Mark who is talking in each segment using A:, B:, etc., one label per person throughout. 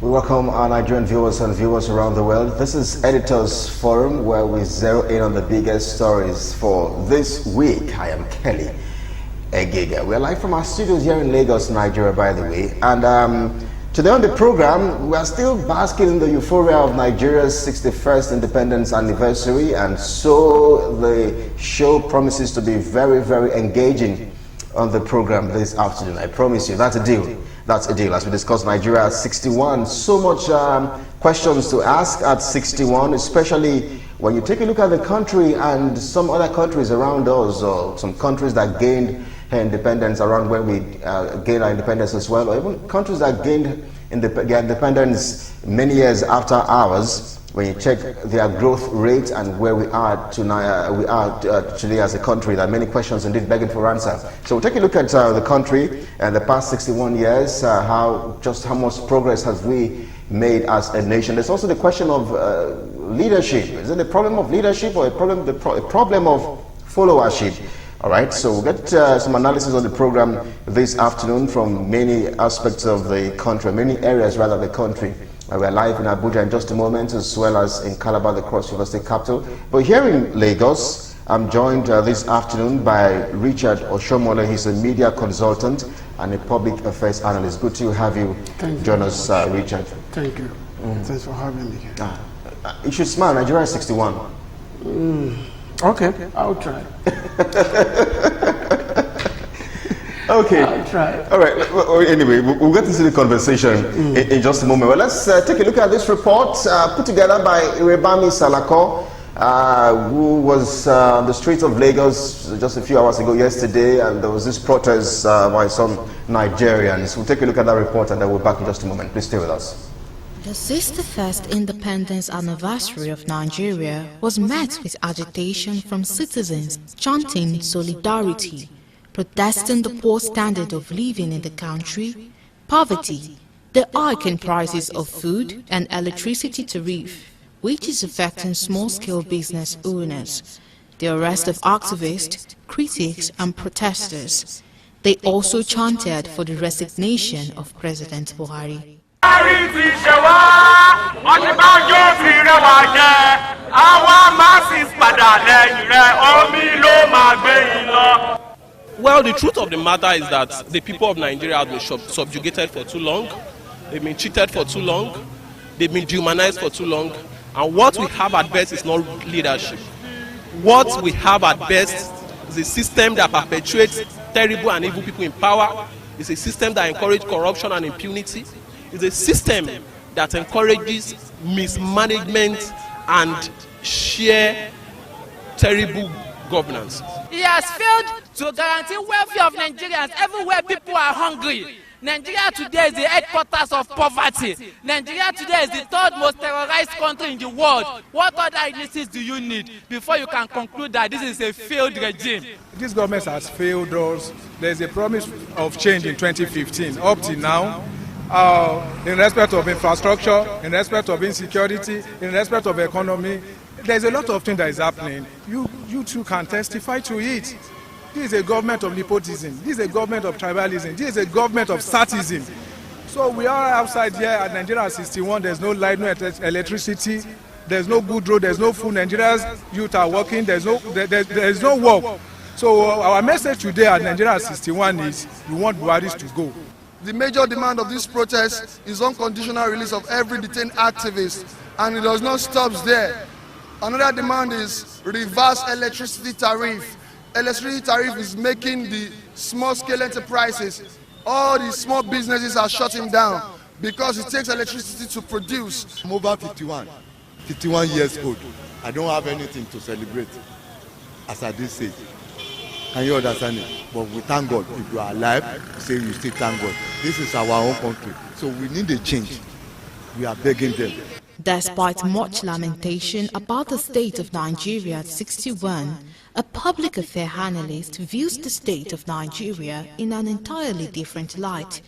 A: We welcome our Nigerian viewers and viewers around the world. This is Editors Forum, where we zero in on the biggest stories for this week. I am Kelly Egiga. We're live from our studios here in Lagos, Nigeria, by the way. And today on the program, we are still basking in the euphoria of Nigeria's 61st independence anniversary, and so the show promises to be very, very engaging on the program this afternoon. I promise you, that's a deal. That's a deal. As we discuss Nigeria at 61, so much questions to ask at 61, especially when you take a look at the country and some other countries around us, or some countries that gained independence around when we gained our independence as well, or even countries that gained their independence many years after ours. When you check their growth rate and where we are today as a country, there are many questions indeed begging for answer. So we'll take a look at the country and the past 61 years, how much progress have we made as a nation. There's also the question of leadership. Is it a problem of leadership or a problem of followership? All right, so we'll get some analysis on the program this afternoon from many aspects of the country, many areas rather of the country. We're live in Abuja in just a moment, as well as in Calabar, the Cross River State capital. But here in Lagos, I'm joined this afternoon by Richard Oshomole. He's a media consultant and a public affairs analyst. Good to have you join us, Richard.
B: Thank you. Thanks for having me.
A: You should smile. Nigeria is 61.
B: Okay, I'll try.
A: Okay.
B: I'll try.
A: All right. Well, anyway, we'll get into the conversation in just a moment. Well, let's take a look at this report put together by Irebami Salako, who was on the streets of Lagos just a few hours ago yesterday, and there was this protest by some Nigerians. We'll take a look at that report and then we'll be back in just a moment. Please stay with us.
C: The 61st independence anniversary of Nigeria was met with agitation from citizens chanting solidarity, protesting the poor standard of living in the country, poverty, the hike in prices of food and electricity tariff, which is affecting small-scale business owners, the arrest of activists, critics and protesters. They also chanted for the resignation of President Buhari.
D: Well, the truth of the matter is that the people of Nigeria have been subjugated for too long. They've been cheated for too long. They've been dehumanized for too long. And what we have at best is not leadership. What we have at best is a system that perpetuates terrible and evil people in power. It's a system that encourages corruption and impunity. It's a system that encourages mismanagement and sheer terrible governance.
E: He has failed to guarantee welfare of Nigerians everywhere people are hungry. Nigeria today is the headquarters of poverty. Nigeria today is the third most terrorized country in the world. What other initiatives do you need before you can conclude that this is a failed regime?
F: This government has failed us. There's a promise of change in 2015. Up to now, in respect of infrastructure, in respect of insecurity, in respect of economy, there's a lot of things that is happening. You too can testify to it. This is a government of nepotism. This is a government of tribalism. This is a government of statism. So we are outside here at Nigeria 61. There's no light, no electricity. There's no good road. There's no food. Nigeria's youth are working. There's no work. So our message today at Nigeria 61 is we want Buhari to go.
G: The major demand of this protest is unconditional release of every detained activist, and it does not stop there. Another demand is reverse electricity tariff. Electricity tariff is making the small-scale enterprises, all the small businesses are shutting down because it takes electricity to produce.
H: I'm over 51 years old. I don't have anything to celebrate as at this age. Can you understand it? But we thank God. If you are alive, say you still thank God. This is our own country. So we need a change. We are begging them.
C: Despite much lamentation about the state of Nigeria at 61, a public affairs analyst views the state of Nigeria in an entirely different light.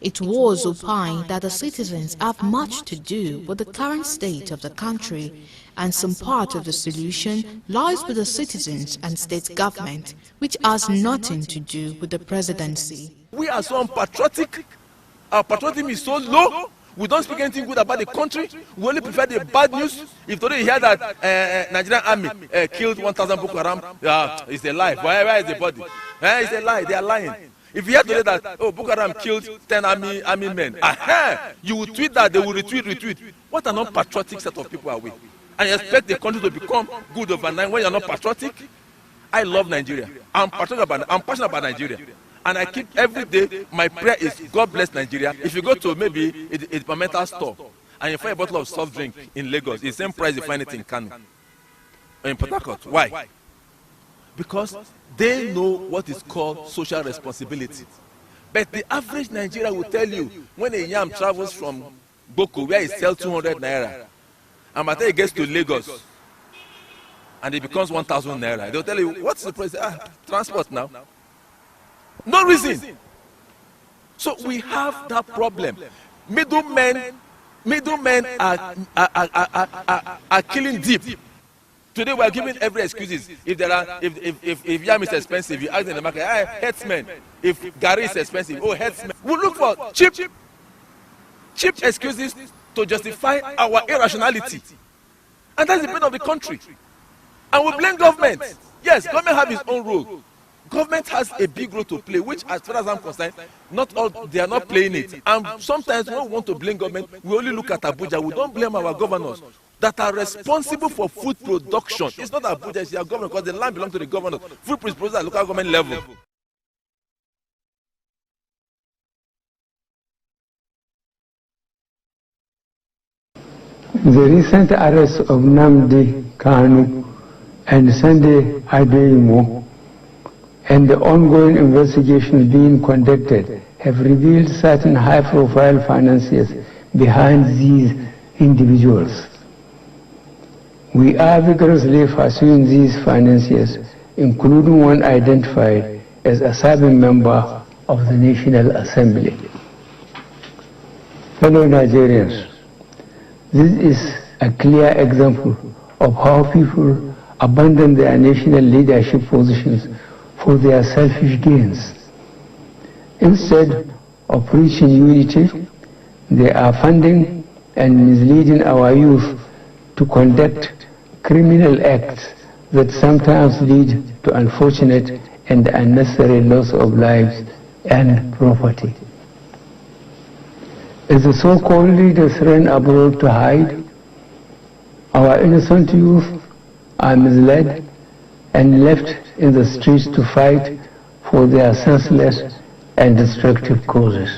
C: It was opined that the citizens have much to do with the current state of the country, and some part of the solution lies with the citizens and state government, which has nothing to do with the presidency.
D: We are so unpatriotic. Our patriotism is so low.
I: We don't speak anything good about the country. We only prefer the bad news. If today you hear that Nigerian army killed 1,000 Boko Haram, it's a lie. Where is the body? It's a lie. They are lying. If you hear today that Boko Haram killed 10 army men, you will tweet that, they will retweet. What an unpatriotic set of people are we? And you expect the country to become good overnight when you're not patriotic? I love Nigeria. I'm passionate about Nigeria. And I keep every day, my prayer is, God bless Nigeria. If you go to maybe a departmental store and you find a bottle of soft drink in Lagos, it's the same price you find it in Kano or in Port Harcourt. Why? Because they know what is called social responsibility. But the average Nigerian will tell you, when a yam travels from Boko, where he sells 200 naira, and by the time he gets to Lagos, and it becomes 1,000 naira, they'll tell you, what's the price? Transport now. No reason. So we have that problem. Middlemen are killing deep. Today we are giving every excuses. If yam is expensive, you ask in the market, headsmen. If gari is expensive, headsmen. We look for cheap excuses to justify our irrationality. And that's the pain of the country. And we blame government. Yes, government have its own role. Government has a big role to play, which, as far as I'm concerned, they are not playing it. And sometimes when we want to blame government, we only look at Abuja. We don't blame our governors that are responsible for food production. It's not Abuja, it's our government, because the land belongs to the governor. Food production at local government level.
J: The recent arrest of Nnamdi Kanu and Sunday Adeyemo and the ongoing investigation being conducted have revealed certain high-profile financiers behind these individuals. We are vigorously pursuing these financiers, including one identified as a serving member of the National Assembly. Fellow Nigerians, this is a clear example of how people abandon their national leadership positions for their selfish gains. Instead of preaching unity, they are funding and misleading our youth to conduct criminal acts that sometimes lead to unfortunate and unnecessary loss of lives and property. As the so-called leaders ran abroad to hide, our innocent youth are misled and left in the streets to fight for their senseless and destructive causes.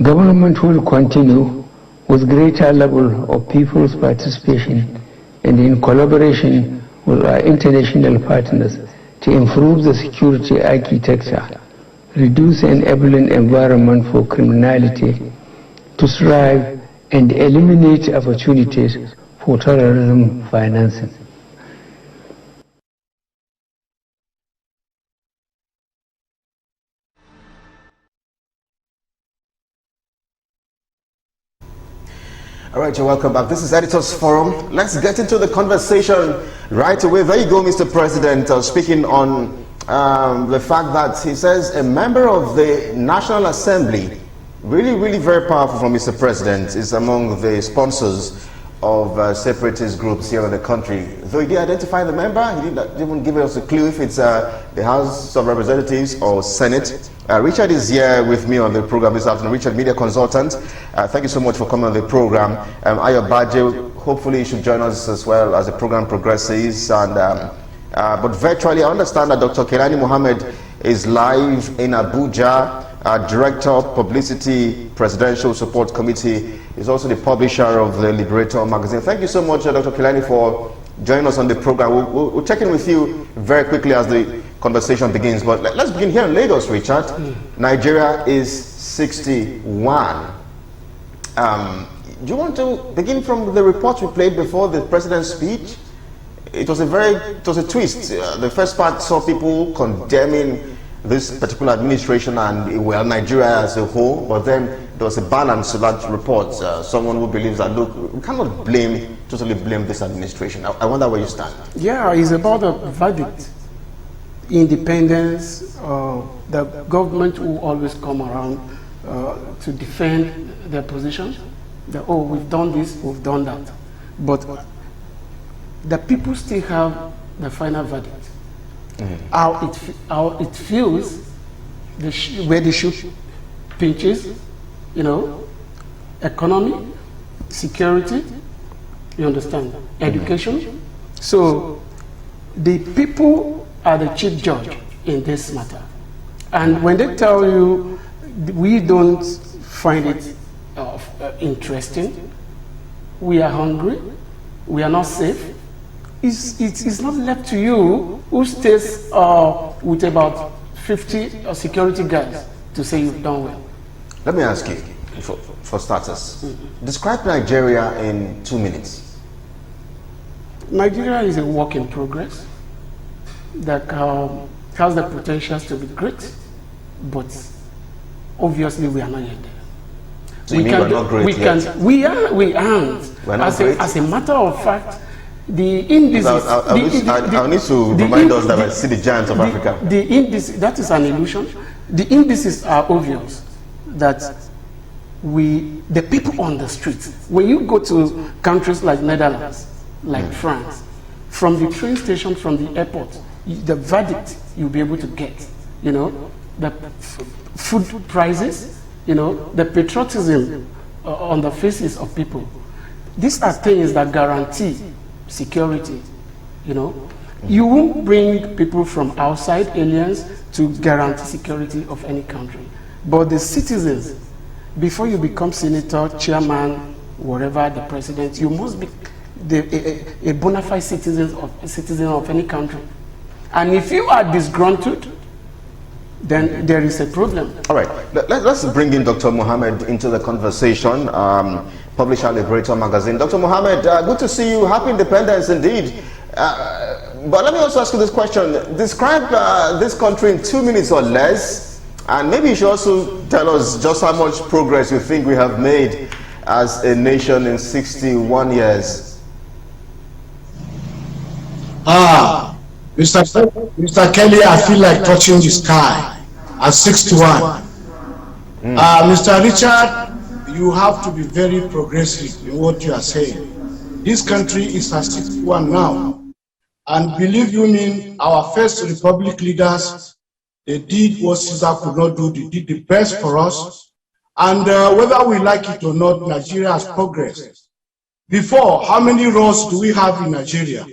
J: Government will continue with greater level of people's participation and in collaboration with our international partners to improve the security architecture, reduce an enabling environment for criminality to thrive, and eliminate opportunities for terrorism financing.
A: All right, you're welcome back. This is Editors Forum. Let's get into the conversation right away. There you go, Mr. President, speaking on the fact that he says a member of the National Assembly, really very powerful from Mr. President, is among the sponsors of separatist groups here in the country. Though he did identify the member, he didn't even give us a clue if it's the House of Representatives or Senate. Richard is here with me on the program this afternoon. Richard, media consultant. Thank you so much for coming on the program. Ayo Baje, hopefully you should join us as well as the program progresses. And but virtually, I understand that Dr. Kelani Mohammed is live in Abuja. Director of Publicity Presidential Support Committee, is also the publisher of the Liberator magazine. Thank you so much, Dr. Kelani, for joining us on the program. We'll check in with you very quickly as the conversation begins. But let's begin here in Lagos, Richard. Nigeria is 61. Do you want to begin from the report we played before the president's speech? It was a twist. The first part saw people condemning this particular administration and, well, Nigeria as a whole, but then there was a balance to that report. Someone who believes that, look, we cannot totally blame this administration. I wonder where you stand.
B: Yeah, it's about a verdict. Independence, the government will always come around to defend their position. That, oh, we've done this, we've done that. But the people still have the final verdict. How it feels, where the shoe pinches, you know, economy, security, you understand, education. So the people are the chief judge in this matter. And when they tell you we don't find it interesting, we are hungry, we are not safe, it's not left to you who stays with about 50 security guards to say you've done well.
A: Let me ask you, for starters, describe Nigeria in 2 minutes.
B: Nigeria is a work in progress that has the potential to be great, but obviously we are not yet there.
A: So you mean we're not great yet?
B: We aren't.
A: We're not great?
B: As a matter of fact, the indices...
A: I need to remind us that we see the giants of Africa.
B: The indices, that is an illusion. The indices are obvious that the people on the streets, when you go to countries like Netherlands, like France, from the train station, from the airport, the verdict you'll be able to get, you know, the food prices, you know, the patriotism on the faces of people. These are things that guarantee security, you know. You won't bring people from outside, aliens, to guarantee security of any country. But the citizens, before you become senator, chairman, whatever, the president, you must be a bona fide citizen of any country. And if you are disgruntled, then there is a problem.
A: All right, let's bring in Dr. Mohammed into the conversation, publisher, Liberator magazine. Dr. Mohammed, good to see you. Happy independence indeed. But let me also ask you this question. Describe this country in 2 minutes or less, and maybe you should also tell us just how much progress you think we have made as a nation in 61 years.
K: Mr. Kelly, I feel like touching the sky at 61. Mr. Richard, you have to be very progressive in what you are saying. This country is at 61 now. And believe you me, our first republic leaders, they did what Caesar could not do. They did the best for us. And whether we like it or not, Nigeria has progressed. Before, how many roads do we have in Nigeria?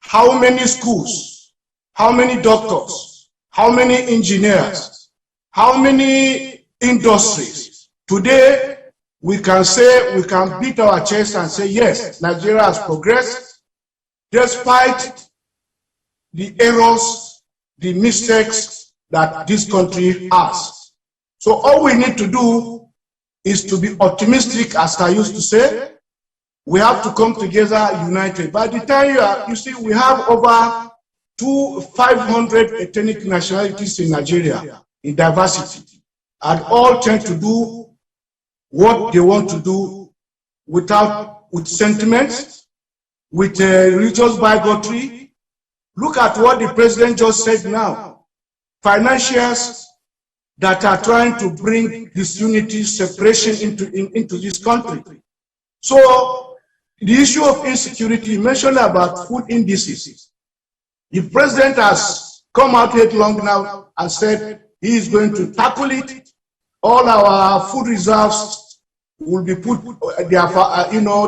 K: How many schools? How many doctors? How many engineers? How many industries? Today, we can say, we can beat our chest and say, yes, Nigeria has progressed, despite the errors, the mistakes that this country has. So all we need to do is to be optimistic, as I used to say. We have to come together united. By the time you see, we have over 500 ethnic nationalities in Nigeria in diversity, and all tend to do what they want to do with sentiments, with religious bigotry. Look at what the president just said now. Financiers that are trying to bring disunity, separation into this country. So the issue of insecurity, mentioned about food indices. The president has come out headlong now and said he is going to tackle it. All our food reserves will be put, they have,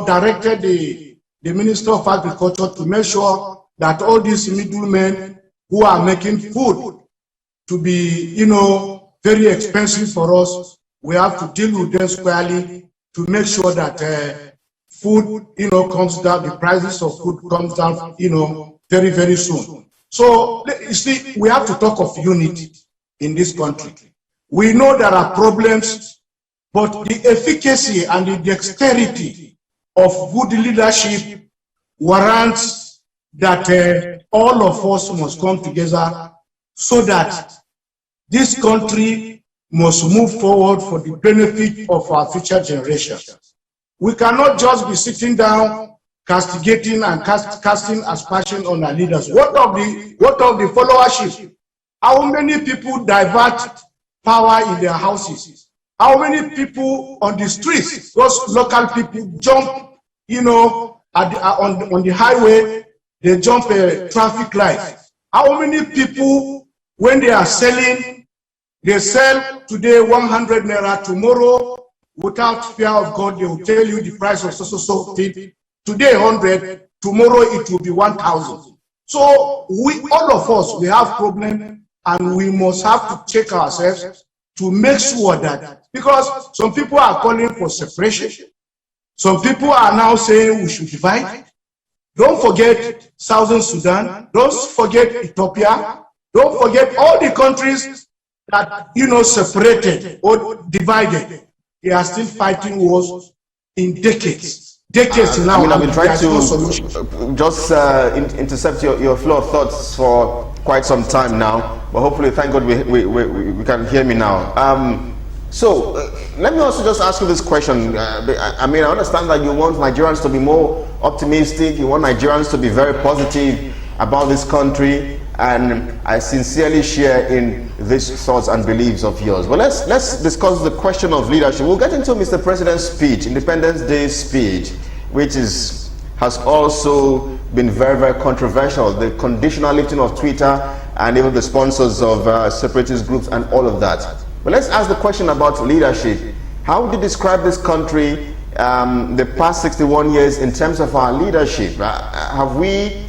K: directed the Minister of Agriculture to make sure that all these middlemen who are making food to be, very expensive for us, we have to deal with them squarely to make sure that food, comes down, the prices of food comes down, very, very soon. So, you see, we have to talk of unity in this country. We know there are problems, but the efficacy and the dexterity of good leadership warrants that all of us must come together so that this country must move forward for the benefit of our future generations. We cannot just be sitting down, castigating and casting aspersion on our leaders. What of the followership? How many people divert power in their houses? How many people on the streets, those local people jump, you know, on the highway, they jump a traffic light. How many people, when they are selling, they sell today 100 naira, tomorrow, without fear of God, they will tell you the price of so thing. Today 100, tomorrow it will be 1,000. So we, all of us, we have problem, and we must have to check ourselves to make sure that, because some people are calling for separation, some people are now saying we should divide. Don't forget Southern Sudan, don't forget Ethiopia, don't forget all the countries that, you know, separated or divided. They are still fighting wars in decades. Decades now.
A: I mean, I've been trying to just intercept your flow of thoughts for quite some time now, but hopefully, thank God, we can hear me now. So, let me also just ask you this question. I mean, I understand that you want Nigerians to be more optimistic, you want Nigerians to be very positive about this country, and I sincerely share in these thoughts and beliefs of yours. But let's discuss the question of leadership. We'll get into Mr. President's speech, Independence Day speech, which has also been very, very controversial. The conditional lifting of Twitter and even the sponsors of separatist groups and all of that. But let's ask the question about leadership. How would you describe this country the past 61 years in terms of our leadership? Have we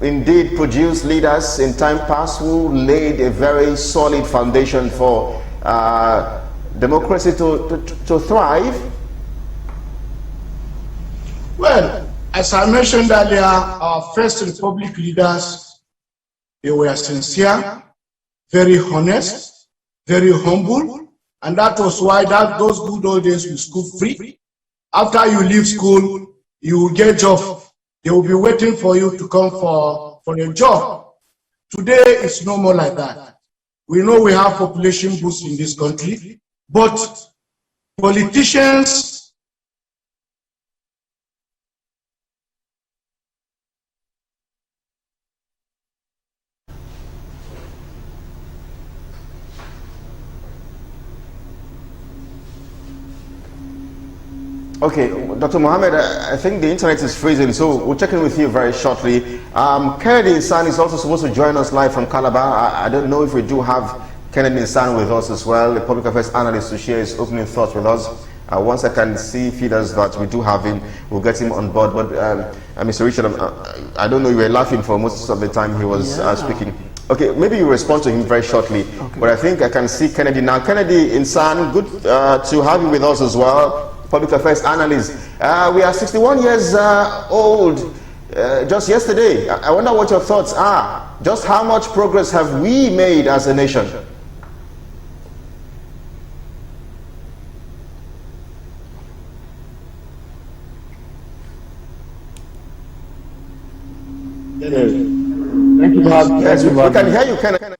A: indeed produced leaders in time past who laid a very solid foundation for democracy to thrive?
K: Well, as I mentioned earlier, our first republic leaders, they were sincere, very honest, very humble, and that was why those good old days were school free. After you leave school, you will get a job. They will be waiting for you to come for a job. Today, it's no more like that. We know we have population boost in this country, but politicians
A: Okay, Dr. Mohammed, I think the internet is freezing, so we'll check in with you very shortly. Kennedy Insan is also supposed to join us live from Calabar. I don't know if we do have Kennedy Insan with us as well, the public affairs analyst, to share his opening thoughts with us. Once I can see feeders that we do have him, we'll get him on board. But Mr. Richard, I don't know, you were laughing for most of the time he was speaking. Okay, maybe you respond to him very shortly. Okay. But I think I can see Kennedy now. Kennedy Insan, good to have you with us as well. Public affairs analyst. We are 61 years old just yesterday. I wonder what your thoughts are. Just how much progress have we made as a nation?
L: Thank you, Bob.
A: Yes, we can hear you, Kennedy.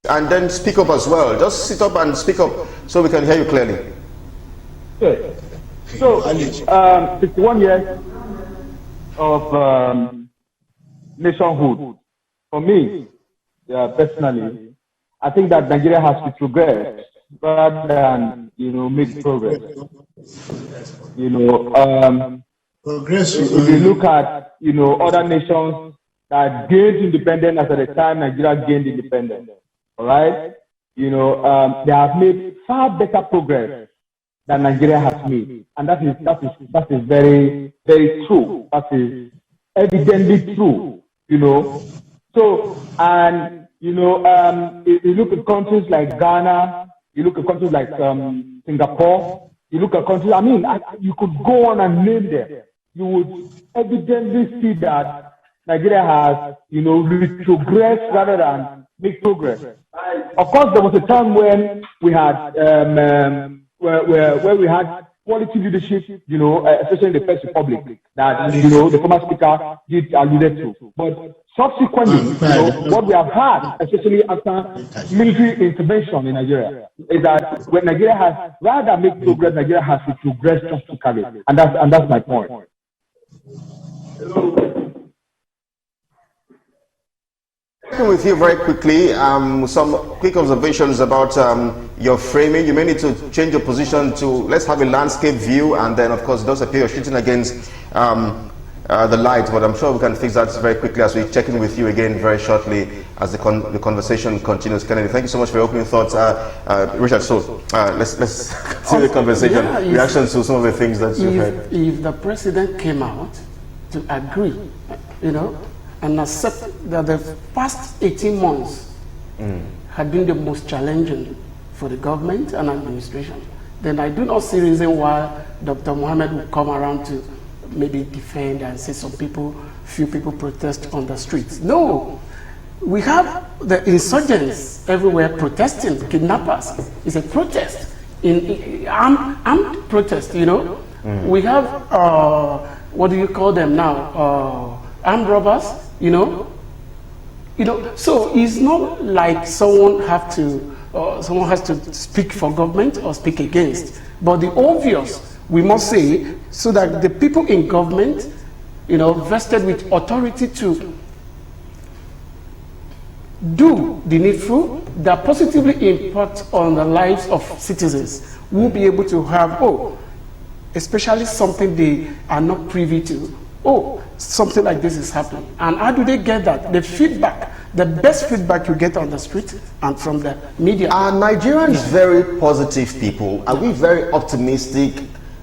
A: And then speak up as well. Just sit up and speak up so we can hear you clearly.
L: Good. So, 61 years of nationhood. For me, personally, I think that Nigeria has to progress rather than, make progress.
K: Progress.
L: If you look at, other nations that gained independence as at the time Nigeria gained independence, all right? They have made far better progress that Nigeria has made, and that is very, very true. That is evidently true. So, and if you look at countries like Ghana, you look at countries like Singapore, you look at countries. I mean, you could go on and name them. You would evidently see that Nigeria has, retrogressed rather than make progress. Of course, there was a time when we had. Where we had quality leadership, especially in the First Republic, that, the former speaker did alluded to. But subsequently, what we have had, especially after military intervention in Nigeria, is that when Nigeria has, rather than make progress, Nigeria has to progress drastically. And that's my point.
A: With you very quickly, some quick observations about your framing. You may need to change your position to, let's have a landscape view, and then of course it does appear you're shooting against the light, but I'm sure we can fix that very quickly as we check in with you again very shortly as the conversation continues. Kennedy, thank you so much for your opening thoughts. Richard, so let's continue the conversation, reactions to some of the things that you heard.
B: If the president came out to agree, and accept that the past 18 months had been the most challenging for the government and administration, then I do not see reason why Dr. Mohammed would come around to maybe defend and say few people protest on the streets. No, we have the insurgents everywhere protesting, kidnappers. It's a protest, armed protest, We have, what do you call them now? Armed robbers, so it's not like someone has to speak for government or speak against, but the obvious we must say, so that the people in government, vested with authority to do the needful that positively impact on the lives of citizens, will be able to have, especially something they are not privy to. Something like this is happening. And how do they get that? The feedback, the best feedback you get on the street and from the media.
A: Are Nigerians very positive people? Are we very optimistic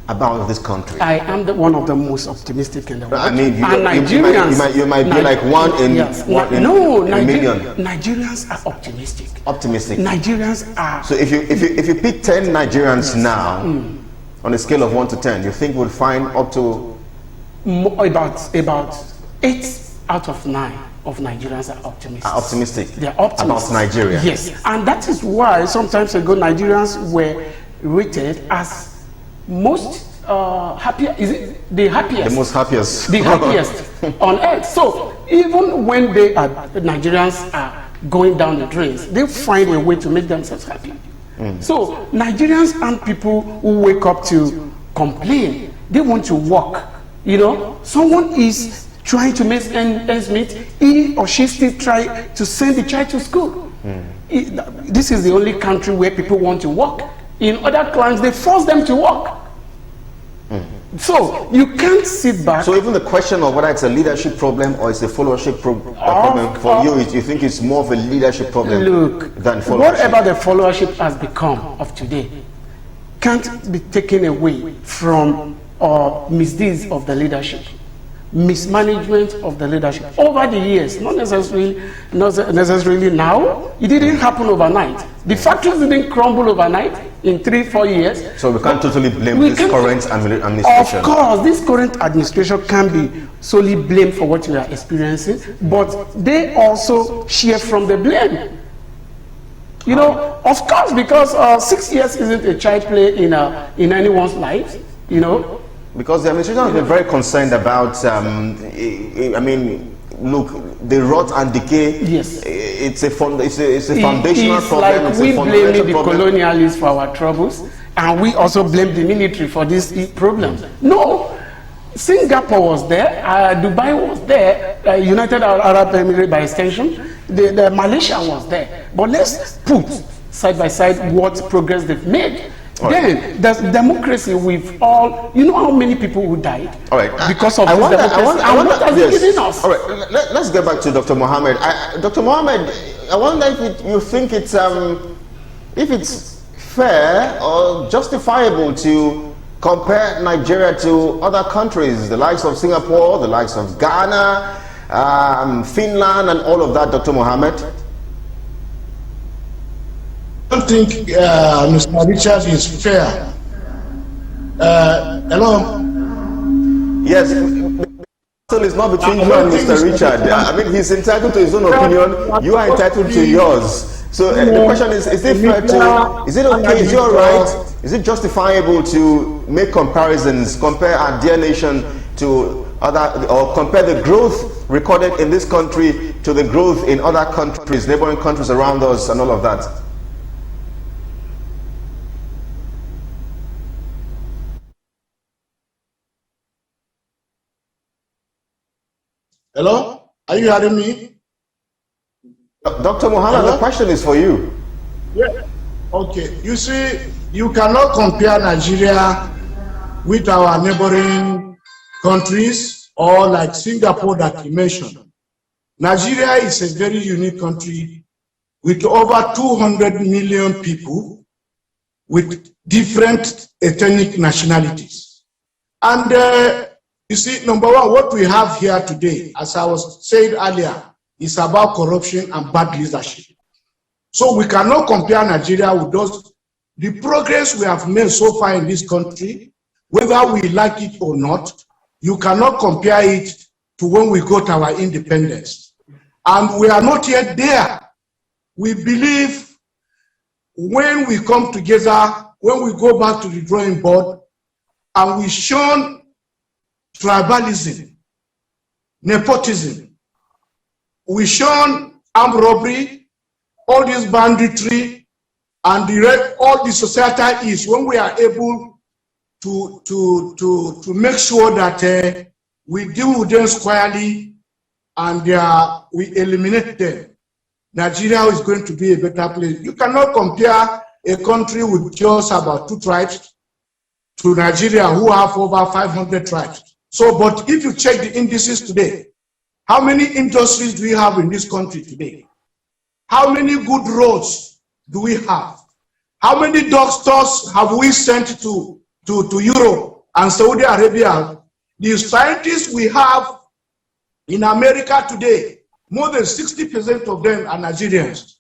A: about this country?
B: I am one of the most optimistic in the world.
A: I mean,
B: Nigerians,
A: you might be like one in a million.
B: Nigerians are optimistic.
A: Optimistic.
B: Nigerians are.
A: So if you pick 10 Nigerians now, on a scale of 1 to 10, you think we'll find up to
B: about 8 out of 9 of Nigerians are optimistic.
A: They are
B: optimistic
A: about Nigeria.
B: Yes, and that is why sometimes ago Nigerians were rated as most happier. Is it the happiest?
A: The most happiest.
B: The happiest on earth. So even when Nigerians are going down the drains, they find a way to make themselves happy. So Nigerians aren't people who wake up to complain. They want to work. Someone is trying to make ends meet. He or she still try to send the child to school. This is the only country where people want to work. In other countries, they force them to work. So you can't sit back.
A: So even the question of whether it's a leadership problem or it's a followership problem for you, you think it's more of a leadership problem than followership?
B: Whatever the followership has become of today can't be taken away from misdeeds of the leadership, mismanagement of the leadership over the years, not necessarily now. It didn't happen overnight. The factories didn't crumble overnight in 3-4 years.
A: So we can't totally blame this current administration.
B: Of course, this current administration can be solely blamed for what we are experiencing, but they also share from the blame. Of course, because 6 years isn't a child play in anyone's life,
A: Because the administration has been very concerned about, look, the rot and decay.
B: Yes,
A: it's a foundational problem.
B: Like we blame the colonialists for our troubles, and we also blame the military for this problem. No, Singapore was there, Dubai was there, United Arab Emirates by extension, the Malaysia was there. But let's put side by side what progress they've made. Then there's democracy with all. You know how many people who died because of this democracy? What has it given us?
A: All right, let's get back to Dr. Mohammed. Dr. Mohammed, I wonder if you think it's fair or justifiable to compare Nigeria to other countries, the likes of Singapore, the likes of Ghana, Finland, and all of that, Dr. Mohammed?
K: I don't think Mr. Richard is fair. Hello?
A: Yes, it's not between you and Mr. Richard. He's entitled to his own opinion. You are entitled to yours. So the question is it fair to, is it okay, is it all right, is it justifiable to make comparisons, compare our dear nation to other, or compare the growth recorded in this country to the growth in other countries, neighboring countries around us and all of that?
K: Hello? Are you hearing me?
A: Dr. Muhammad, the question is for you.
K: Yeah. Okay. You see, you cannot compare Nigeria with our neighboring countries or like Singapore that you mentioned. Nigeria is a very unique country with over 200 million people with different ethnic nationalities. And you see, number one, what we have here today, as I was saying earlier, is about corruption and bad leadership. So we cannot compare Nigeria with those. The progress we have made so far in this country, whether we like it or not, you cannot compare it to when we got our independence. And we are not yet there. We believe when we come together, when we go back to the drawing board, and we shun tribalism, nepotism, we shun armed robbery, all this banditry, and all the societal is when we are able to make sure that we deal with them squarely and we eliminate them. Nigeria is going to be a better place. You cannot compare a country with just about 2 tribes to Nigeria who have over 500 tribes. So, but if you check the indices today, how many industries do we have in this country today? How many good roads do we have? How many doctors have we sent to Europe and Saudi Arabia? The scientists we have in America today, more than 60% of them are Nigerians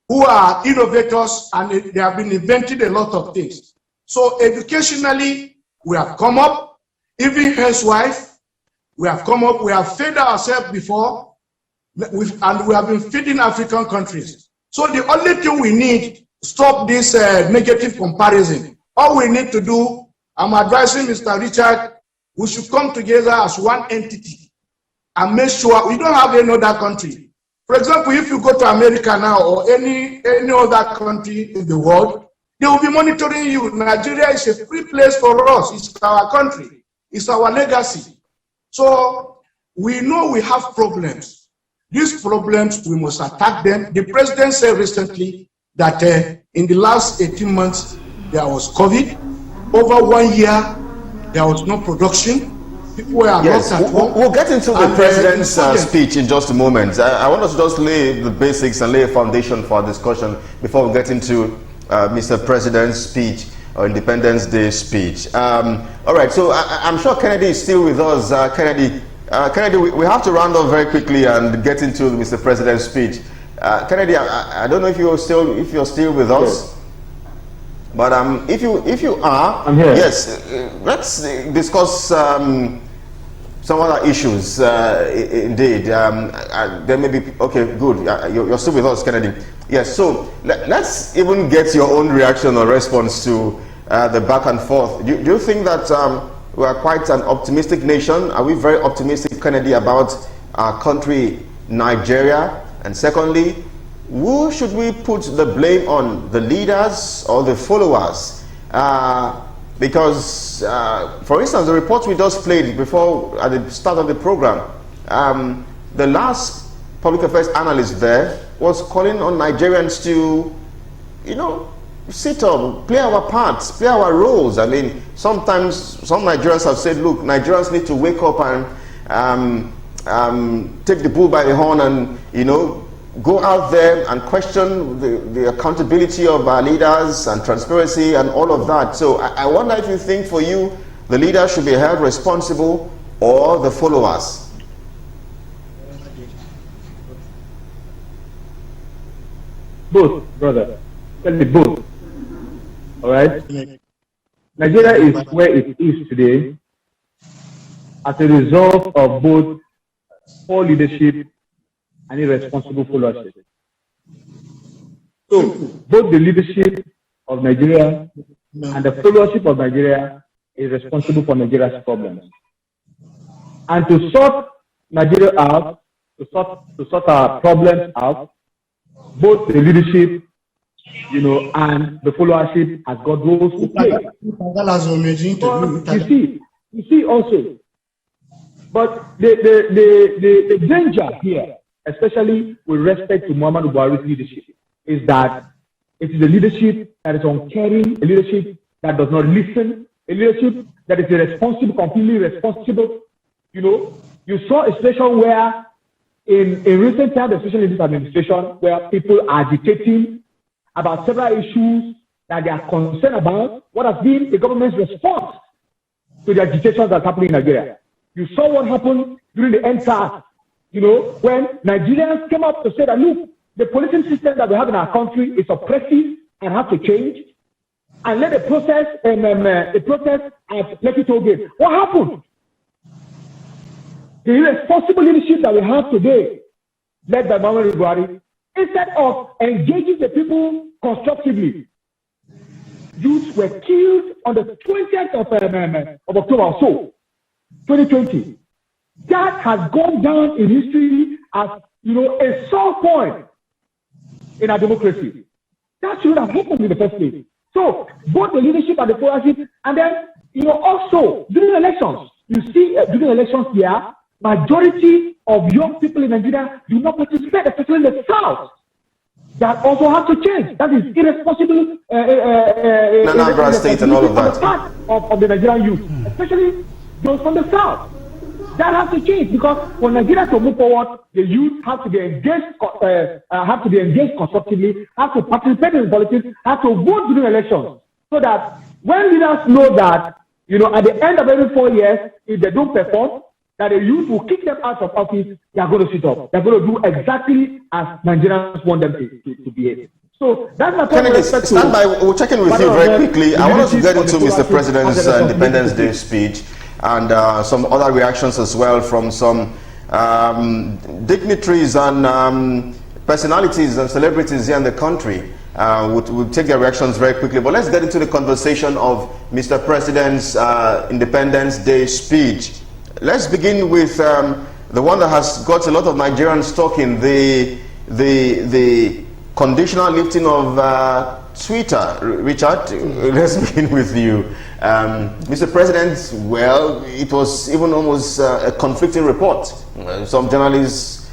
K: who are innovators, and they have been inventing a lot of things. So educationally, we have come up, even housewife, we have come up, we have fed ourselves before, and we have been feeding African countries. So the only thing we need to stop this negative comparison, all we need to do, I'm advising Mr. Richard, we should come together as one entity and make sure we don't have any other country. For example, if you go to America now or any other country in the world, they will be monitoring you. Nigeria is a free place for us. It's our country. It's our legacy. So we know we have problems. These problems, we must attack them. The president said recently that in the last 18 months, there was COVID. Over 1 year, there was no production. People were
A: yes,
K: at home.
A: We'll get into the president's speech in just a moment. I want us to just lay the basics and lay a foundation for our discussion before we get into Mr. President's speech or Independence Day speech. All right, so I'm sure Kennedy is still with us. Kennedy, we have to round off very quickly and get into Mr. President's speech. Kennedy, I don't know if you're still with us. But if you are, I'm here. Yes, let's discuss some other issues. Indeed, there may be okay. Good, you're still with us, Kennedy. Yes. So let's even get your own reaction or response to the back and forth. Do you think that we are quite an optimistic nation? Are we very optimistic, Kennedy, about our country, Nigeria? And secondly, who should we put the blame on, the leaders or the followers? Because, for instance, the report we just played before at the start of the program, the last public affairs analyst there was calling on Nigerians to, sit up, play our parts, play our roles. I mean, sometimes some Nigerians have said, look, Nigerians need to wake up and take the bull by the horn and, go out there and question the accountability of our leaders and transparency and all of that. So I wonder if you think for you, the leaders should be held responsible or the followers?
L: Both, brother. Tell me both. All right? Nigeria is where it is today as a result of both poor leadership and irresponsible followership. So both the leadership of Nigeria and the followership of Nigeria is responsible for Nigeria's problems. And to sort Nigeria out, to sort our problems out, both the leadership, and the followership has got roles to play. You see also. But the danger here especially with respect to Muhammadu Buhari's leadership, is that it is a leadership that is uncaring, a leadership that does not listen, a leadership that is irresponsible, completely irresponsible. You know, you saw a situation where in recent times, especially in this administration, where people are agitating about several issues that they are concerned about, what has been the government's response to the agitations that's happening in Nigeria. You saw what happened during the NSAS, you know, when Nigerians came up to say that, look, the policing system that we have in our country is oppressive and has to change. And let the protest at Lekki Toll Gate. What happened? The irresponsible leadership that we have today, led by Muhammadu Buhari, instead of engaging the people constructively, youths were killed on the 20th of October or so, 2020. That has gone down in history as, you know, a sore point in our democracy. That should have happened in the first place. So, both the leadership and the followership, and then, you know, also during elections, you see during elections here, majority of young people in Nigeria do not participate, especially in the South. That also has to change. That is irresponsible.
A: Anambra State and all of that.
L: Part of the Nigerian youth, especially those from the South. That has to change, because for Nigeria to move forward, the youth have to be engaged, constructively, have to participate in politics, have to vote during elections, so that when leaders know that, you know, at the end of every 4 years, if they don't perform, that the youth will kick them out of office, they are going to sit up. They're going to do exactly as Nigerians want them to behave. So that's my point.
A: Kennedy, stand by. We'll check in with you very quickly. I want us to get into Mr. President's Independence Day speech and some other reactions as well from some dignitaries and personalities and celebrities here in the country. We'll take their reactions very quickly, but let's get into the conversation of Mr. President's Independence Day speech. Let's begin with the one that has got a lot of Nigerians talking, the conditional lifting of Twitter. Richard, let's begin with you. Mr. President, well, it was even almost a conflicting report. Some journalists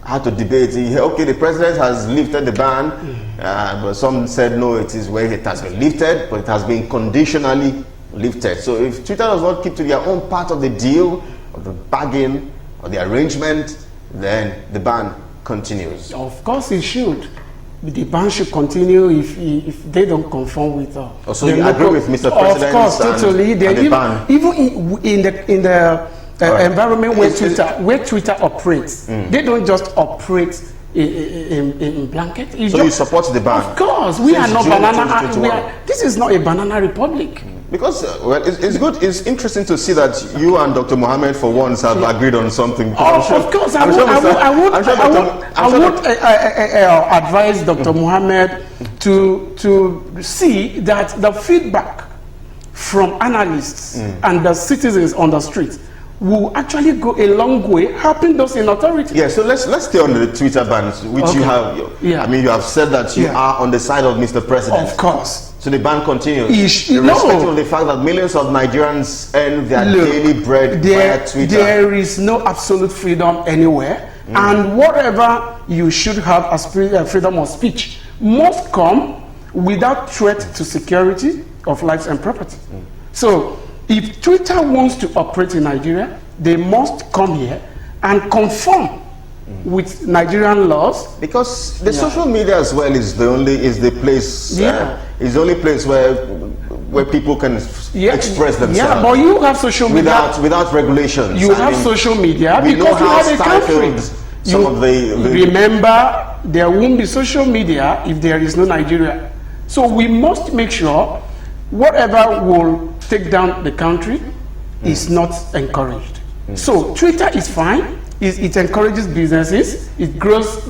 A: had to debate, okay, the president has lifted the ban, but some said no, it is where it has been lifted, but it has been conditionally lifted. So if Twitter does not keep to their own part of the deal, of the bargain, or the arrangement, then the ban continues.
B: Of course it should. The ban should continue if they don't conform with
A: so you agree with Mr. President?
B: Of course, totally. Even in the environment where Twitter operates, they don't just operate in blanket.
A: So you support the ban?
B: Of course, we are not banana. This is not a banana republic.
A: Because well, it's good. It's interesting to see that you and Dr. Mohammed, for once, have agreed on something.
B: Of course, I would advise Dr. Mohammed to see that the feedback from analysts and the citizens on the street will actually go a long way helping those in authority.
A: Yeah, so let's stay on the Twitter bans, which you have. I mean, you have said that you are on the side of Mr. President.
B: Of course.
A: So the ban continues, irrespective of the fact that millions of Nigerians earn their daily bread via Twitter.
B: There is no absolute freedom anywhere, and whatever you should have as freedom of speech must come without threat to security of lives and property. So if Twitter wants to operate in Nigeria, they must come here and conform with Nigerian laws,
A: because the social media as well is the place is the only place where people can express themselves.
B: Yeah, but you have social media
A: without regulations.
B: You have social media because you have a country. Remember, there won't be social media if there is no Nigeria. So we must make sure whatever will take down the country is not encouraged. So Twitter is fine. It encourages businesses, it grows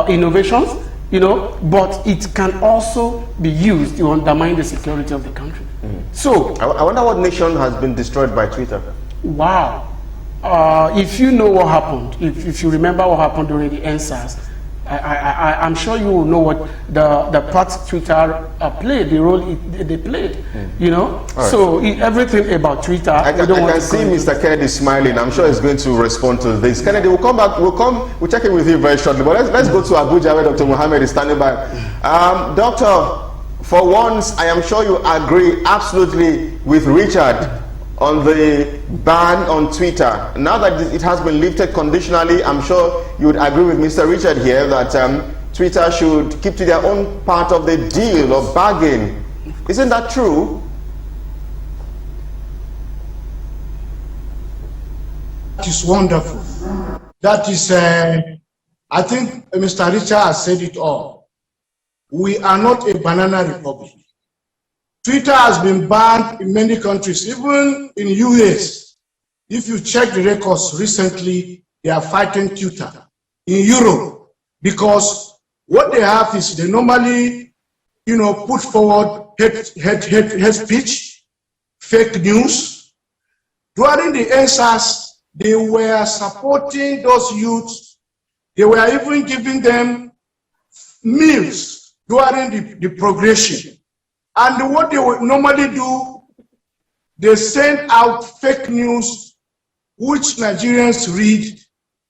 B: innovations, you know, but it can also be used to undermine the security of the country. So
A: I wonder what nation has been destroyed by Twitter.
B: Wow. If you know what happened, if you remember what happened during the NSAS, I'm sure you know what the part Twitter played, the role they played, you know. Right. So everything about Twitter.
A: I can see Mr. Kennedy smiling. I'm sure he's going to respond to this. Kennedy, we'll come back. We'll check in with you very shortly. But let's go to Abuja, where Dr. Mohammed is standing by. Doctor, for once, I am sure you agree absolutely with Richard on the ban on Twitter. Now that it has been lifted conditionally, I'm sure you would agree with Mr. Richard here that Twitter should keep to their own part of the deal or bargain. Isn't that true?
K: That is wonderful. That is, I think Mr. Richard has said it all. We are not a banana republic. Twitter has been banned in many countries, even in US. If you check the records recently, they are fighting Twitter. In Europe, because what they have is they normally, you know, put forward hate speech, fake news. During the answers, they were supporting those youths. They were even giving them meals during the progression. And what they would normally do, they send out fake news, which Nigerians read,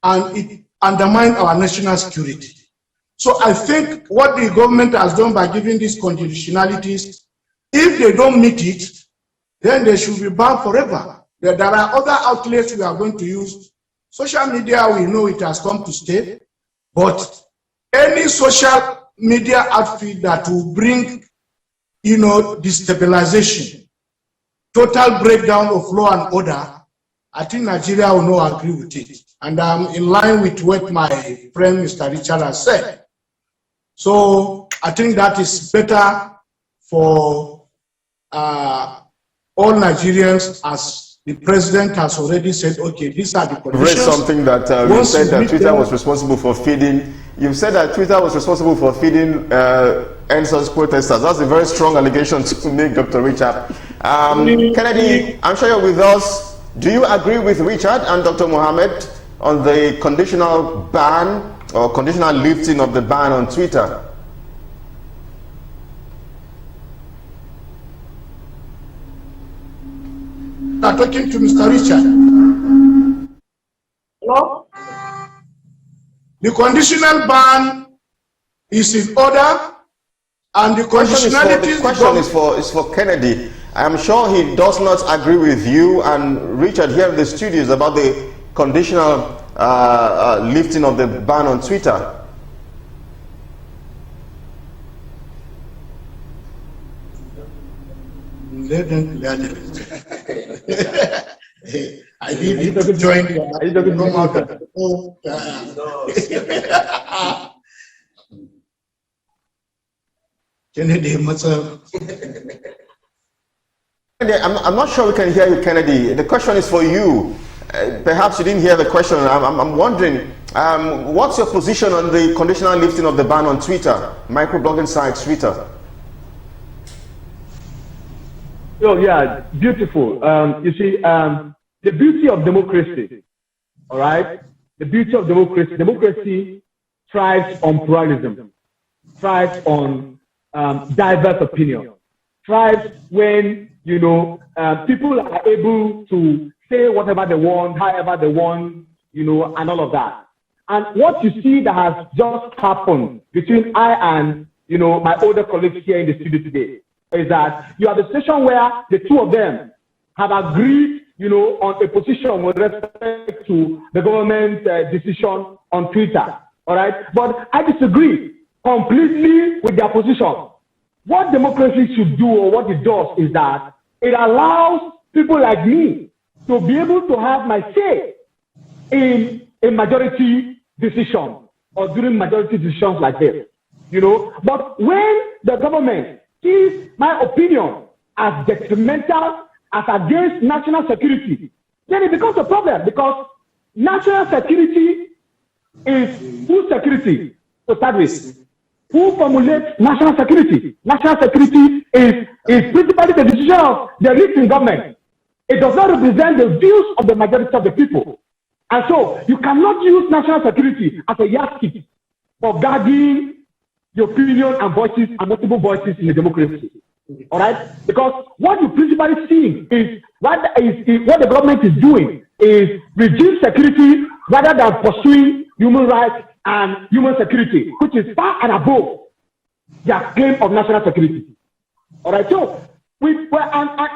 K: and it undermines our national security. So I think what the government has done by giving these conditionalities, if they don't meet it, then they should be banned forever. There are other outlets we are going to use. Social media, we know it has come to stay, but any social media outfit that will bring, you know, destabilization, total breakdown of law and order, I think Nigeria will not agree with it. And I'm in line with what my friend Mr. Richard has said. So I think that is better for all Nigerians, as the president has already said, okay, these are the conditions.
A: Raised something that you said that Twitter was responsible for feeding. You've said that Twitter was responsible for feeding NSOS protesters. That's a very strong allegation to make, Dr. Richard. Kennedy, I'm sure you're with us. Do you agree with Richard and Dr. Mohammed on the conditional ban or conditional lifting of the ban on Twitter?
K: I'm talking to Mr. Richard. Hello? The conditional ban is in order, and the conditionality.
A: The question is for Kennedy. I am sure he does not agree with you and Richard here in the studios about the conditional lifting of the ban on Twitter.
K: Let them I need to join you. I need to come out. Kennedy,
A: I'm not sure we can hear you, Kennedy. The question is for you. Perhaps you didn't hear the question. I'm wondering, what's your position on the conditional lifting of the ban on Twitter, microblogging sites, Twitter?
L: Oh, yeah, beautiful. You see, the beauty of democracy, all right? The beauty of democracy thrives on pluralism, thrives on diverse opinion, thrives when, you know, people are able to say whatever they want, however they want, you know, and all of that. And what you see that has just happened between I and, you know, my older colleagues here in the studio today is that you have a situation where the two of them have agreed, you know, on a position with respect to the government decision on Twitter, all right? But I disagree completely with their position. What democracy should do, or what it does, is that it allows people like me to be able to have my say in a majority decision or during majority decisions like this, you know? But when the government sees my opinion as detrimental, as against national security, then it becomes a problem, because national security is whose security to start with? Who formulates national security? National security is principally the decision of the elite in government. It does not represent the views of the majority of the people. And so you cannot use national security as a yardstick for guarding the opinion and voices and multiple voices in the democracy. All right? Because what you principally see is what the government is doing is regime security rather than pursuing human rights and human security, which is far and above their claim of national security. All right? So, and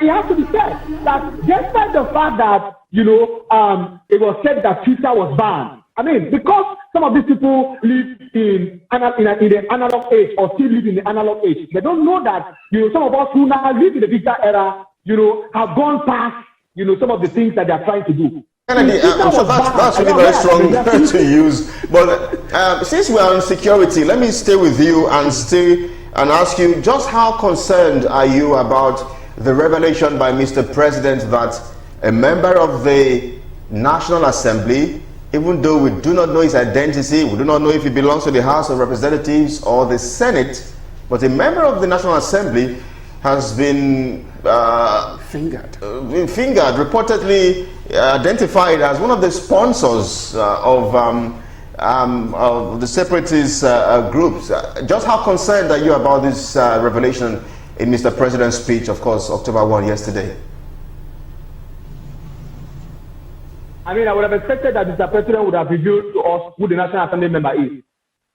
L: it has to be said that despite the fact that, it was said that Twitter was banned, I mean, because some of these people live in the analog age or still live in the analog age, they don't know that, some of us who now live in the digital era, have gone past, some of the things that they are trying to do.
A: Kennedy, I'm sure that's really very strong to use. But since we are on security, let me stay with you and ask you, just how concerned are you about the revelation by Mr. President that a member of the National Assembly, even though we do not know his identity, we do not know if he belongs to the House of Representatives or the Senate, but a member of the National Assembly has been
B: fingered,
A: reportedly identified as one of the sponsors of the separatist groups. Just how concerned are you about this revelation in Mr. President's speech, of course, October 1 yesterday?
L: I mean, I would have expected that Mr. President would have revealed to us who the National Assembly member is.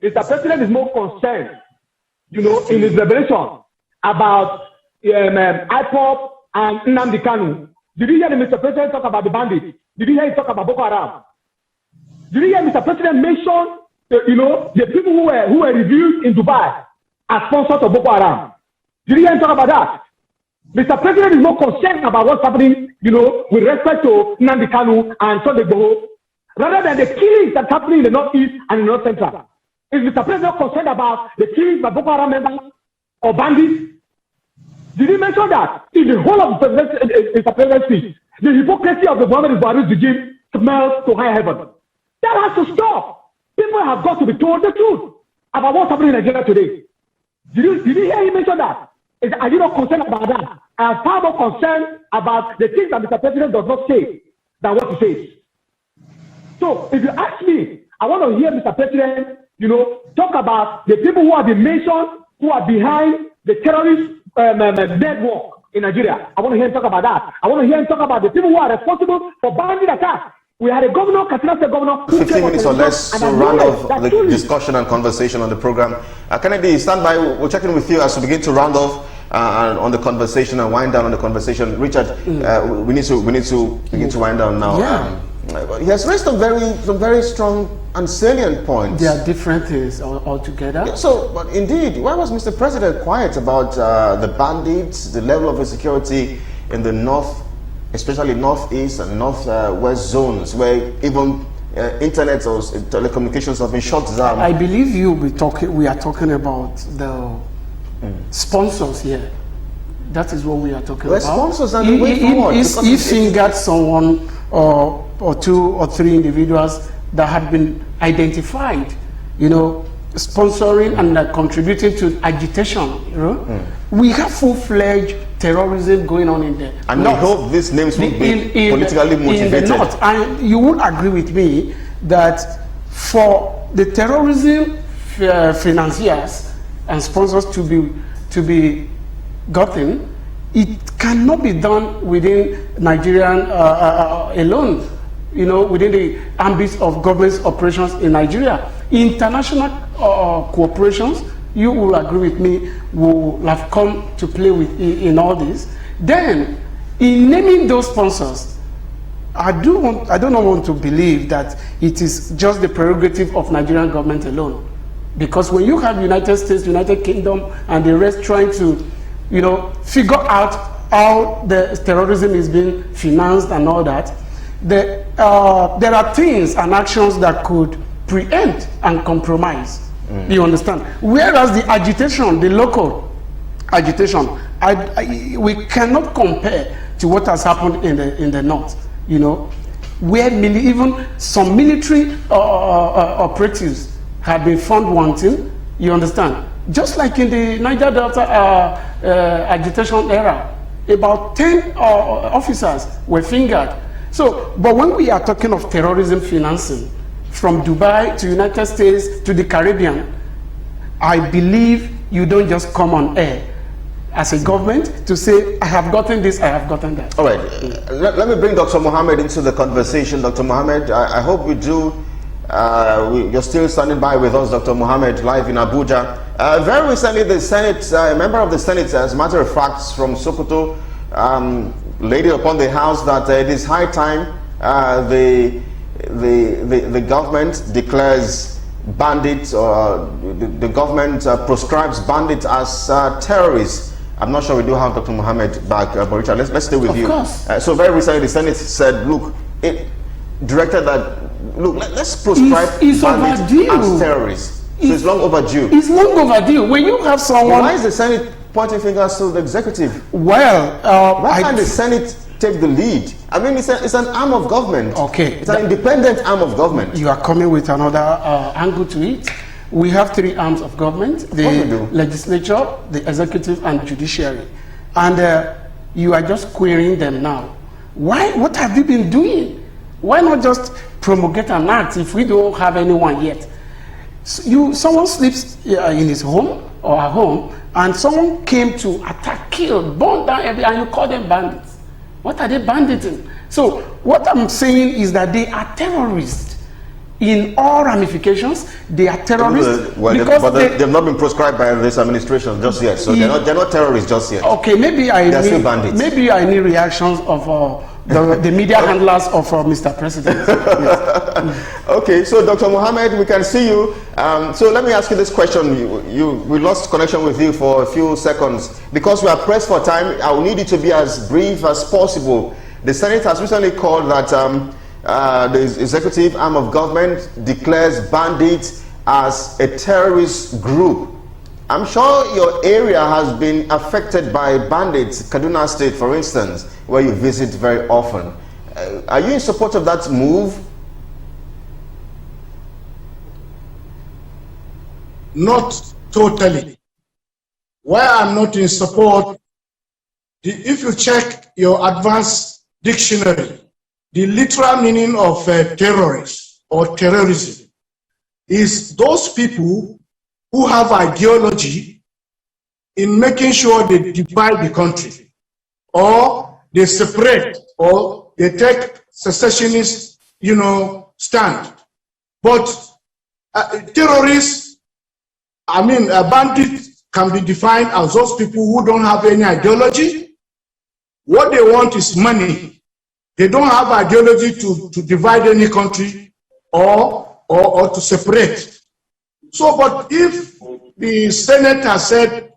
L: Mr. President is more concerned, in his revelation about IPOP and Nnamdi Kanu. Did you hear Mr. President talk about the bandits? Did you hear him talk about Boko Haram? Did you hear Mr. President mention, the people who were revealed in Dubai as sponsors of Boko Haram? Did you hear him talk about that? Mr. President is more concerned about what's happening, with respect to Nnamdi Kanu and Sunday Igboho, rather than the killings that's happening in the Northeast and in the North Central. Is Mr. President concerned about the killings by Boko Haram members or bandits? Did he mention that in the whole of Mr. President's speech? The hypocrisy of the Buhari regime smells to high heaven. That has to stop. People have got to be told the truth about what's happening in Nigeria today. Did you hear him mention that? Are you not concerned about that? I am far more concerned about the things that Mr. President does not say than what he says. So, if you ask me, I want to hear Mr. President, talk about the people who have been mentioned, who are behind the terrorist network in Nigeria. I want to hear him talk about that. I want to hear him talk about the people who are responsible for bandit attacks. We had a governor, Katsina State governor,
A: 15 minutes or less to round off the discussion and conversation on the program. Kennedy, stand by. We'll check in with you as we begin to round off on the conversation and wind down on the conversation. Richard, we need to begin to wind down now.
B: Yeah.
A: He has raised some very strong and salient points.
B: There are different things altogether.
A: Yeah, but indeed, why was Mr. President quiet about the bandits, the level of insecurity in the north, especially northeast and northwest zones, where even internet or telecommunications have been shut down?
B: I believe we are talking about the sponsors here. That is what we are talking about.
A: Sponsors and the way forward.
B: He fingered someone or two or three individuals that had been identified, sponsoring and contributing to agitation. We have full-fledged terrorism going on in there.
A: And we hope these names will be politically motivated.
B: In the north. And you would agree with me that for the terrorism financiers and sponsors to be gotten, it cannot be done within Nigerian alone. Within the ambit of government operations in Nigeria. International cooperations, you will agree with me, will have come to play with in all this. Then, in naming those sponsors, I do not want to believe that it is just the prerogative of Nigerian government alone. Because when you have United States, United Kingdom, and the rest trying to, figure out how the terrorism is being financed and all that, there are things and actions that could preempt and compromise. You understand? Whereas the agitation, the local agitation, we cannot compare to what has happened in the north. Where even some military operatives have been found wanting. You understand? Just like in the Niger Delta agitation era, about 10 officers were fingered. So, but when we are talking of terrorism financing, from Dubai to United States to the Caribbean, I believe you don't just come on air as a government to say, I have gotten this, I have gotten that.
A: All right, let me bring Dr. Mohammed into the conversation. Dr. Mohammed, I hope we do. You're still standing by with us, Dr. Mohammed, live in Abuja. Very recently, the Senate, a member of the Senate, as a matter of fact, from Sokoto, laid it upon the House that it is high time the government declares bandits, or the government proscribes bandits as terrorists. I'm not sure we do have Dr. Mohammed back, but Richard, let's stay with
B: of
A: you.
B: Course.
A: So very recently, the Senate said, look, it directed that, look, let's proscribe bandits as terrorists. So it's long overdue.
B: It's long overdue. When you have someone...
A: Why is the Senate pointing fingers to the executive?
B: Well,
A: why can't the Senate take the lead? I mean, it's an arm of government.
B: Okay.
A: It's an independent arm of government.
B: You are coming with another angle to it. We have three arms of government: the legislature, the executive, and judiciary. And you are just querying them now. Why? What have you been doing? Why not just promulgate an act if we don't have anyone yet? Someone sleeps in his home or her home, and someone came to attack, kill, burn down everything, and you call them bandits. What are they banditing? So what I'm saying is that they are terrorists. In all ramifications, they are terrorists.
A: Well,
B: because
A: they've not been proscribed by this administration just yet, so they're not terrorists just yet.
B: Okay, maybe
A: they're still bandits.
B: Maybe I need reactions of the media handlers of Mr. President. Yes.
A: Okay, so Dr. Mohammed, we can see you. So let me ask you this question. We lost connection with you for a few seconds. Because we are pressed for time, I will need you to be as brief as possible. The Senate has recently called that the executive arm of government declares bandits as a terrorist group. I'm sure your area has been affected by bandits, Kaduna State, for instance, where you visit very often. Are you in support of that move?
K: Not totally. Why I'm not in support, if you check your advanced dictionary, the literal meaning of terrorist or terrorism is those people who have ideology in making sure they divide the country, or they separate, or they take secessionist, stand. But terrorists, bandits can be defined as those people who don't have any ideology. What they want is money. They don't have ideology to divide any country or to separate. So, but if the Senate has said,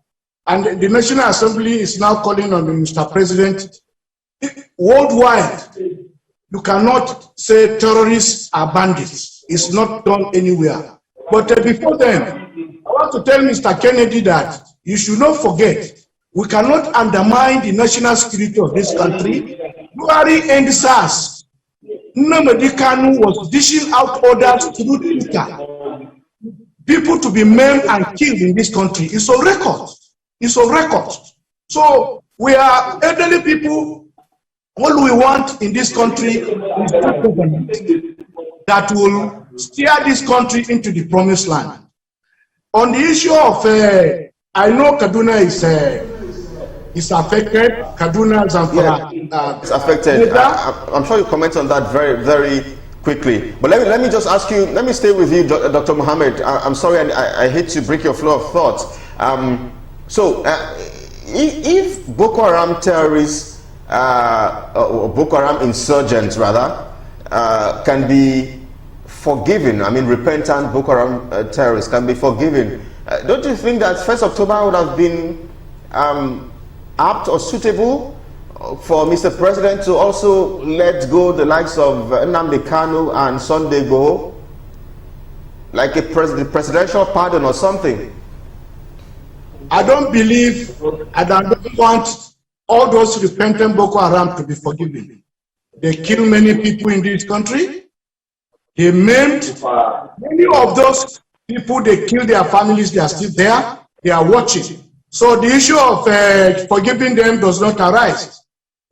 K: and the National Assembly is now calling on Mr. President, worldwide, you cannot say terrorists are bandits. It's not done anywhere. But before then, I want to tell Mr. Kennedy that you should not forget, we cannot undermine the national security of this country. Buhari and SARS, Nnamdi Kanu was dishing out orders through Twitter. People to be maimed and killed in this country. It's on record. It's on record. So we are elderly people. All we want in this country is that government that will steer this country into the promised land. On the issue of, I know Kaduna is affected. Kaduna, Zamfara.
A: It's affected. I'm sure you comment on that very, very quickly. But let me just ask you, let me stay with you, Dr. Mohammed. I'm sorry, I hate to break your flow of thought. If Boko Haram terrorists, or Boko Haram insurgents rather, can be forgiven, repentant Boko Haram terrorists can be forgiven, don't you think that 1st October would have been apt or suitable for Mr. President to also let go the likes of Nnamdi Kanu and Sunday Igboho, like a presidential pardon or something?
K: I don't believe, and I don't want all those repentant Boko Haram to be forgiven. They kill many people in this country. They maimed many of those people. They kill their families. They are still there. They are watching. So the issue of forgiving them does not arise.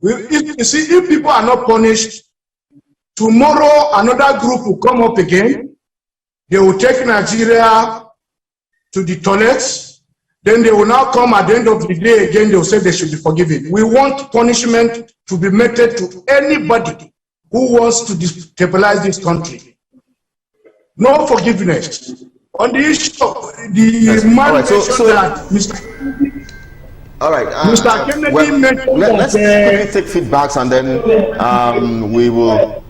K: If people are not punished, tomorrow another group will come up again They will take Nigeria to the toilets. Then they will now come at the end of the day again, they will say they should be forgiven. We want punishment to be meted to anybody who wants to destabilize this country. No forgiveness. On the issue of the man mentioned that Mr.
A: All right.
K: Mr. Kennedy mentioned
A: let's quickly take feedbacks and then we will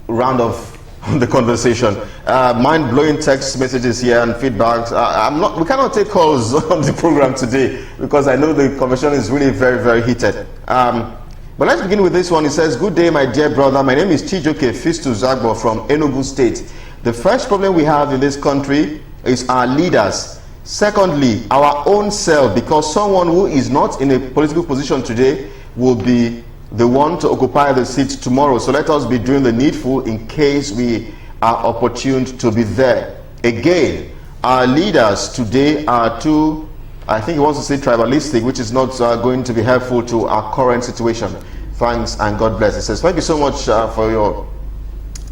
A: round off the conversation. Mind-blowing text messages here and feedbacks. We cannot take calls on the program today because I know the conversation is really very, very heated. But let's begin with this one. It says, "Good day, my dear brother. My name is Chijoke Fistu Zagbo from Enugu State. The first problem we have in this country is our leaders. Secondly, our own self, because someone who is not in a political position today will be the one to occupy the seat tomorrow. So let us be doing the needful in case we are opportune to be there. Again, our leaders today are too, I think he wants to say tribalistic, which is not going to be helpful to our current situation. Thanks and God bless." It says, "Thank you so much for your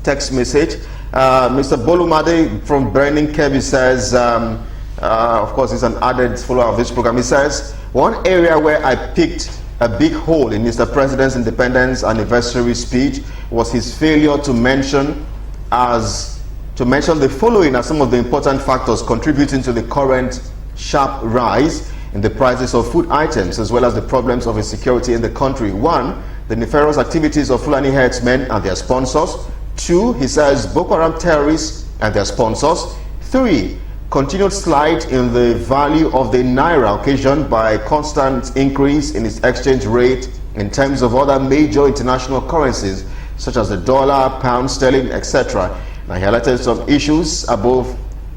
A: text message." Mr. Bolumade from Burning Kebbi says, of course, he's an added follower of this program. He says, "One area where I picked a big hole in Mr. President's Independence Anniversary speech was his failure to mention the following as some of the important factors contributing to the current sharp rise in the prices of food items, as well as the problems of insecurity in the country. 1, the nefarious activities of Fulani herdsmen and their sponsors. 2, he says, Boko Haram terrorists and their sponsors. 3, continued slide in the value of the naira occasioned by constant increase in its exchange rate in terms of other major international currencies such as the dollar, pound sterling, etc. Now, he highlighted some issues above.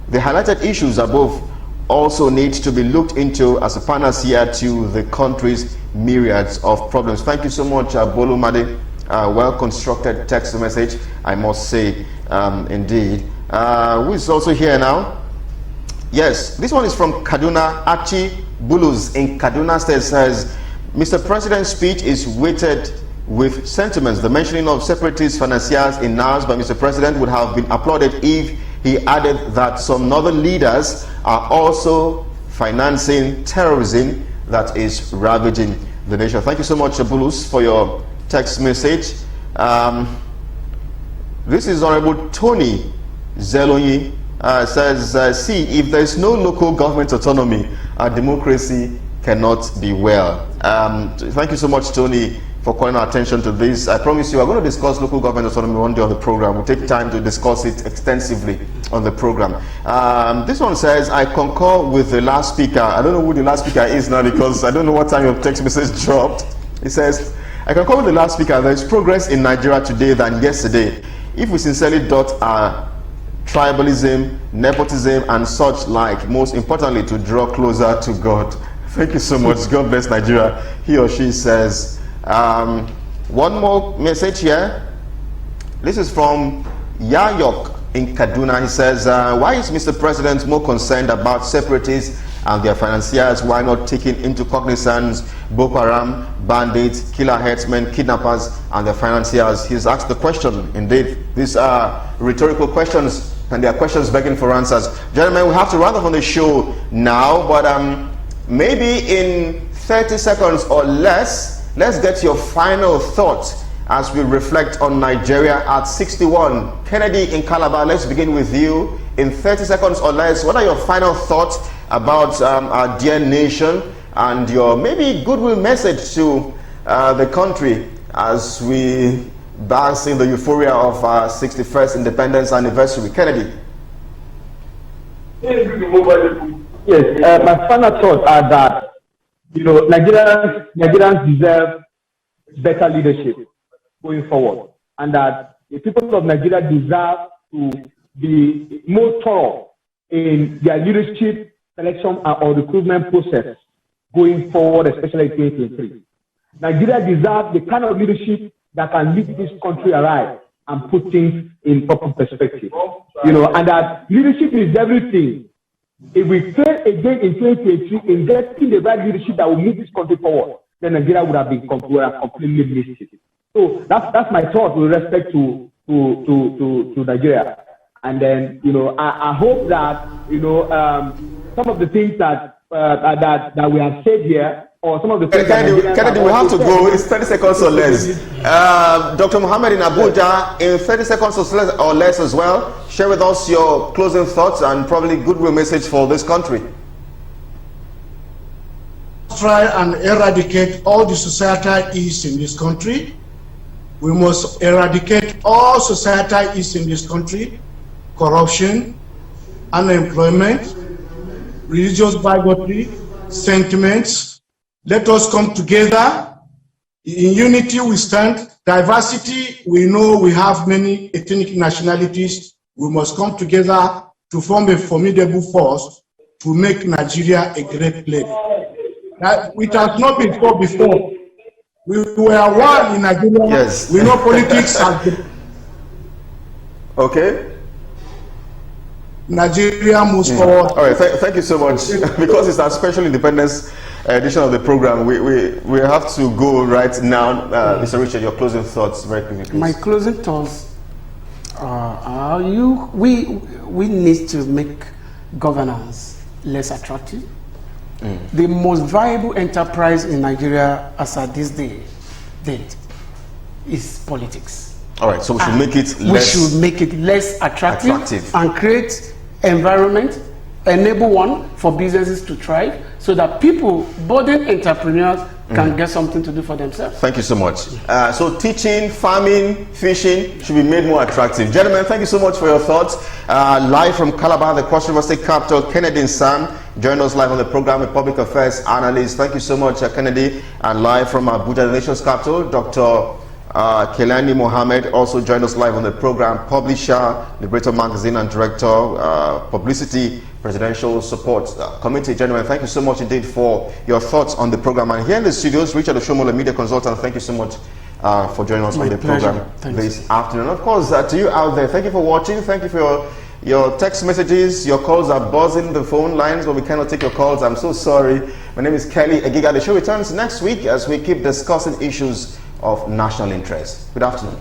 A: The highlighted issues above also need to be looked into as a panacea to the country's myriads of problems." Thank you so much, Bolumade. Well constructed text message, I must say, indeed. Who is also here now? Yes, this one is from Kaduna. Achi Bulus in Kaduna State says, "Mr. President's speech is weighted with sentiments. The mentioning of separatist financiers in NAS by Mr. President would have been applauded if he added that some northern leaders are also financing terrorism that is ravaging the nation." Thank you so much, Bulus, for your text message. This is Honorable Tony Zelonyi. Says, "See, if there is no local government autonomy, our democracy cannot be well." Thank you so much, Tony, for calling our attention to this. I promise you, we're going to discuss local government autonomy one day on the program. We'll take time to discuss it extensively on the program. This one says, "I concur with the last speaker." I don't know who the last speaker is now because I don't know what time your text message dropped. It says, "I concur with the last speaker. There is progress in Nigeria today than yesterday. If we sincerely dot our tribalism, nepotism, and such like, most importantly, to draw closer to God." Thank you so much. God bless Nigeria, he or she says. One more message here. This is from Yayok in Kaduna. He says, "Why is Mr. President more concerned about separatists and their financiers? Why not taking into cognizance Boko Haram, bandits, killer herdsmen, kidnappers, and their financiers?" He's asked the question. Indeed, these are rhetorical questions, and they are questions begging for answers. Gentlemen, we have to round off on the show now, but maybe in 30 seconds or less, let's get your final thoughts as we reflect on Nigeria at 61. Kennedy in Calabar, let's begin with you. In 30 seconds or less, what are your final thoughts about our dear nation and your maybe goodwill message to the country as we bask in the euphoria of our 61st independence anniversary? Kennedy.
L: Yes, my final thoughts are that, Nigerians deserve better leadership going forward, and that the people of Nigeria deserve to be more thorough in their leadership selection or recruitment process going forward, especially in 2023. Nigeria deserves the kind of leadership that can lead this country alive and put things in proper perspective. And that leadership is everything. If we fail again in 2023 in getting the right leadership that will move this country forward, then Nigeria would have been completely missed it. So that's my thought with respect to Nigeria. And then, I hope that, some of the things that we have said here, or some of the things
A: Kennedy, we have to go. It's 30 seconds or less. Dr. Mohammed in Abuja, in 30 seconds or less as well, share with us your closing thoughts and probably goodwill message for this country.
K: Try and eradicate all the societal ills in this country. We must eradicate all societal ills in this country: corruption, unemployment, religious bigotry, sentiments. Let us come together. In unity we stand. Diversity, we know we have many ethnic nationalities. We must come together to form a formidable force to make Nigeria a great place. It has not been so before. We were one in Nigeria.
A: Yes.
K: We know politics has been.
A: Okay.
K: Nigeria moves forward.
A: All right, thank you so much. Because it's our special independence edition of the program, we have to go right now. Mr. Richard, your closing thoughts very quickly, please.
B: My closing thoughts are we need to make governance less attractive. The most viable enterprise in Nigeria as at this date is politics.
A: All right, so we should make it less.
B: We should make it less attractive. And create environment, enable one for businesses to thrive, so that people, burdened entrepreneurs, can get something to do for themselves.
A: Thank you so much. So teaching, farming, fishing should be made more attractive. Gentlemen, thank you so much for your thoughts. Live from Calabar, the Cross River State capital, Kennedy and Sam joined us live on the program, a public affairs analyst. Thank you so much, Kennedy. And live from Abuja, the nation's capital, Dr. Kelani Mohammed also joined us live on the program, publisher, Liberator Magazine, and director, publicity, presidential support committee. Gentlemen, thank you so much indeed for your thoughts on the program. And here in the studios, Richard Oshomola, media consultant, thank you so much for joining us on the program this afternoon. Of course, to you out there, thank you for watching. Thank you for your text messages. Your calls are buzzing the phone lines, but we cannot take your calls. I'm so sorry. My name is Kelly Egiga. The show returns next week as we keep discussing issues of national interest. Good afternoon.